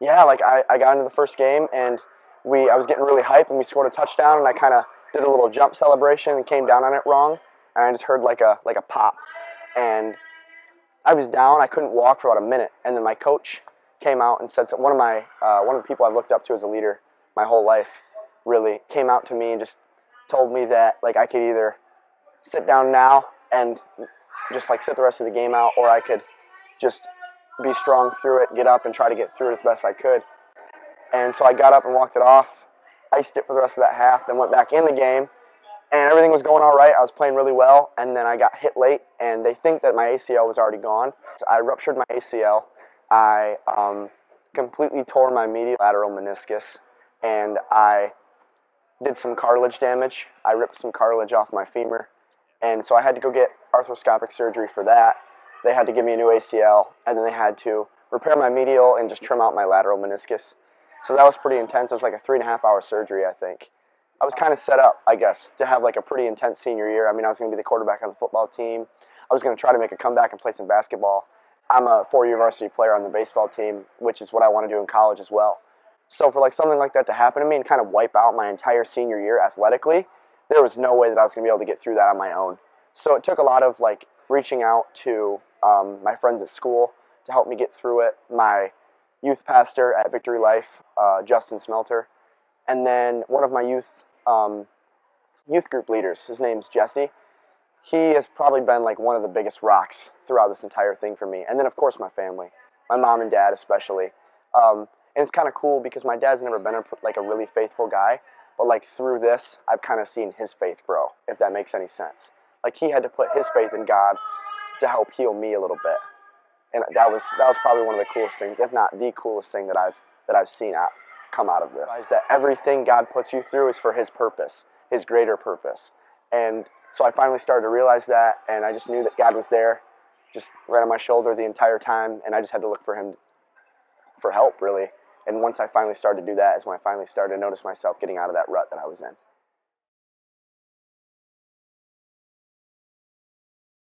Yeah, like I got into the first game and I was getting really hyped and we scored a touchdown and I kind of did a little jump celebration and came down on it wrong and I just heard like a pop and I was down. I couldn't walk for about a minute and then my coach came out and said one of the people I've looked up to as a leader my whole life really came out to me and just told me that like I could either sit down now and just like sit the rest of the game out or I could just be strong through it, get up and try to get through it as best I could. And so I got up and walked it off, iced it for the rest of that half, then went back in the game, and everything was going all right. I was playing really well, and then I got hit late, and they think that my ACL was already gone. So I ruptured my ACL. I completely tore my medial lateral meniscus, and I did some cartilage damage. I ripped some cartilage off my femur, and so I had to go get arthroscopic surgery for that. They had to give me a new ACL, and then they had to repair my medial and just trim out my lateral meniscus. So that was pretty intense. It was like a 3.5-hour surgery, I think. I was kind of set up, I guess, to have like a pretty intense senior year. I mean, I was going to be the quarterback on the football team. I was going to try to make a comeback and play some basketball. I'm a 4-year varsity player on the baseball team, which is what I want to do in college as well. So for like something like that to happen to me and kind of wipe out my entire senior year athletically, there was no way that I was going to be able to get through that on my own. So it took a lot of like reaching out to my friends at school to help me get through it. My youth pastor at Victory Life, Justin Smelter, and then one of my youth group leaders. His name's Jesse. He has probably been like one of the biggest rocks throughout this entire thing for me. And then of course my family, my mom and dad especially. And it's kind of cool because my dad's never been like a really faithful guy, but like through this, I've kind of seen his faith grow, if that makes any sense. Like he had to put his faith in God to help heal me a little bit. And that was probably one of the coolest things, if not the coolest thing that I've seen come out of this. Is that everything God puts you through is for His purpose, His greater purpose. And so I finally started to realize that, and I just knew that God was there, just right on my shoulder the entire time, and I just had to look for Him for help, really. And once I finally started to do that is when I finally started to notice myself getting out of that rut that I was in.